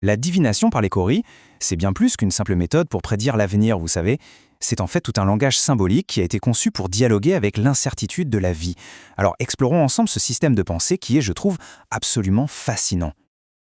La divination par les Cory, c'est bien plus qu'une simple méthode pour prédire l'avenir, vous savez. C'est en fait tout un langage symbolique qui a été conçu pour dialoguer avec l'incertitude de la vie. Alors explorons ensemble ce système de pensée qui est, je trouve, absolument fascinant.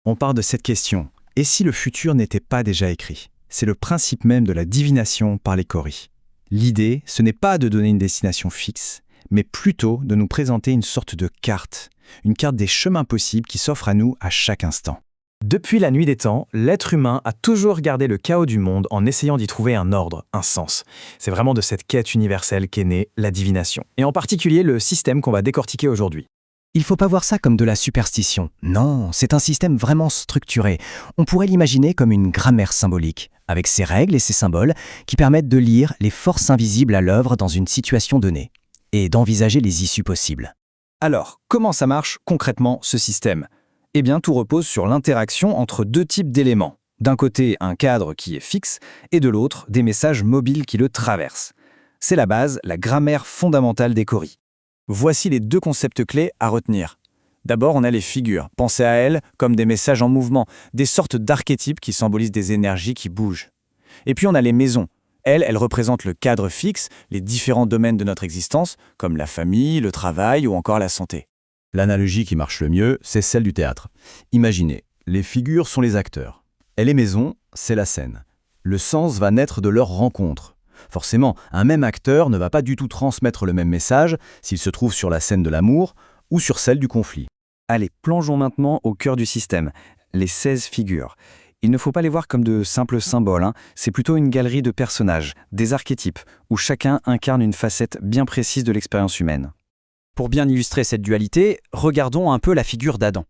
On part de cette question. Et si le futur n'était pas déjà écrit? C'est le principe même de la divination par les Cory. L'idée, ce n'est pas de donner une destination fixe, mais plutôt de nous présenter une sorte de carte, une carte des chemins possibles qui s'offre à nous à chaque instant. Depuis la nuit des temps, l'être humain a toujours regardé le chaos du monde en essayant d'y trouver un ordre, un sens. C'est vraiment de cette quête universelle qu'est née la divination, et en particulier le système qu'on va décortiquer aujourd'hui. Il ne faut pas voir ça comme de la superstition. Non, c'est un système vraiment structuré. On pourrait l'imaginer comme une grammaire symbolique, avec ses règles et ses symboles qui permettent de lire les forces invisibles à l'œuvre dans une situation donnée, et d'envisager les issues possibles. Alors, comment ça marche concrètement ce système ? Eh bien, tout repose sur l'interaction entre deux types d'éléments. D'un côté, un cadre qui est fixe, et de l'autre, des messages mobiles qui le traversent. C'est la base, la grammaire fondamentale des Cory. Voici les deux concepts clés à retenir. D'abord, on a les figures. Pensez à elles comme des messages en mouvement, des sortes d'archétypes qui symbolisent des énergies qui bougent. Et puis on a les maisons. Elles représentent le cadre fixe, les différents domaines de notre existence, comme la famille, le travail ou encore la santé. L'analogie qui marche le mieux, c'est celle du théâtre. Imaginez, les figures sont les acteurs. Et les maisons, c'est la scène. Le sens va naître de leur rencontre. Forcément, un même acteur ne va pas du tout transmettre le même message s'il se trouve sur la scène de l'amour ou sur celle du conflit. Allez, plongeons maintenant au cœur du système, les 16 figures. Il ne faut pas les voir comme de simples symboles, c'est plutôt une galerie de personnages, des archétypes, où chacun incarne une facette bien précise de l'expérience humaine. Pour bien illustrer cette dualité, regardons un peu la figure d'Adam.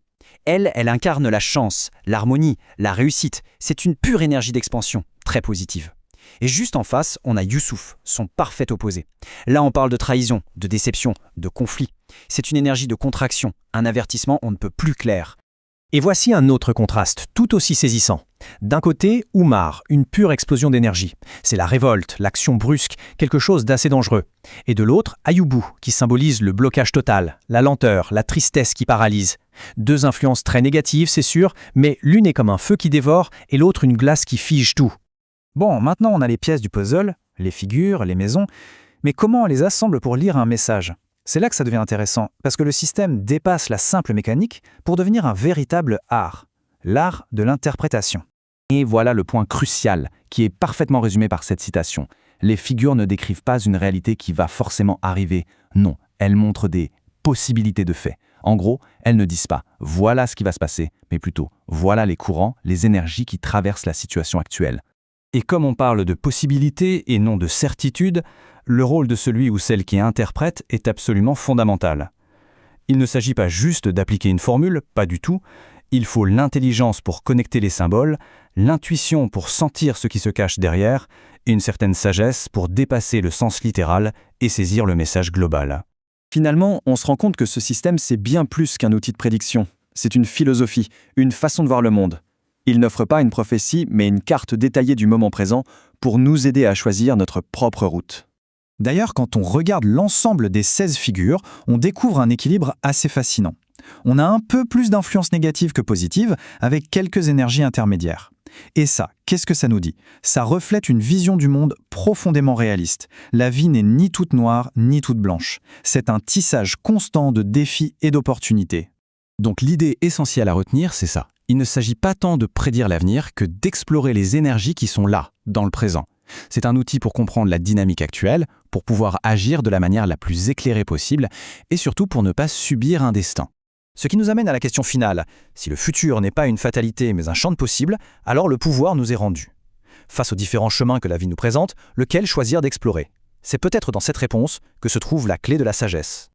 Elle incarne la chance, l'harmonie, la réussite. C'est une pure énergie d'expansion, très positive. Et juste en face, on a Youssouf, son parfait opposé. Là, on parle de trahison, de déception, de conflit. C'est une énergie de contraction, un avertissement on ne peut plus clair. Et voici un autre contraste, tout aussi saisissant. D'un côté, Oumar, une pure explosion d'énergie. C'est la révolte, l'action brusque, quelque chose d'assez dangereux. Et de l'autre, Ayoubou, qui symbolise le blocage total, la lenteur, la tristesse qui paralyse. Deux influences très négatives, c'est sûr, mais l'une est comme un feu qui dévore et l'autre une glace qui fige tout. Bon, maintenant on a les pièces du puzzle, les figures, les maisons, mais comment on les assemble pour lire un message ? C'est là que ça devient intéressant, parce que le système dépasse la simple mécanique pour devenir un véritable art, l'art de l'interprétation. Et voilà le point crucial, qui est parfaitement résumé par cette citation. Les figures ne décrivent pas une réalité qui va forcément arriver. Non, elles montrent des possibilités de fait. En gros, elles ne disent pas « voilà ce qui va se passer », mais plutôt « voilà les courants, les énergies qui traversent la situation actuelle ». Et comme on parle de possibilité et non de certitude, le rôle de celui ou celle qui interprète est absolument fondamental. Il ne s'agit pas juste d'appliquer une formule, pas du tout. Il faut l'intelligence pour connecter les symboles, l'intuition pour sentir ce qui se cache derrière, et une certaine sagesse pour dépasser le sens littéral et saisir le message global. Finalement, on se rend compte que ce système, c'est bien plus qu'un outil de prédiction. C'est une philosophie, une façon de voir le monde. Il n'offre pas une prophétie, mais une carte détaillée du moment présent pour nous aider à choisir notre propre route. D'ailleurs, quand on regarde l'ensemble des 16 figures, on découvre un équilibre assez fascinant. On a un peu plus d'influence négative que positive, avec quelques énergies intermédiaires. Et ça, qu'est-ce que ça nous dit ? Ça reflète une vision du monde profondément réaliste. La vie n'est ni toute noire, ni toute blanche. C'est un tissage constant de défis et d'opportunités. Donc l'idée essentielle à retenir, c'est ça. Il ne s'agit pas tant de prédire l'avenir que d'explorer les énergies qui sont là, dans le présent. C'est un outil pour comprendre la dynamique actuelle, pour pouvoir agir de la manière la plus éclairée possible et surtout pour ne pas subir un destin. Ce qui nous amène à la question finale. Si le futur n'est pas une fatalité mais un champ de possibles, alors le pouvoir nous est rendu. Face aux différents chemins que la vie nous présente, lequel choisir d'explorer ? C'est peut-être dans cette réponse que se trouve la clé de la sagesse.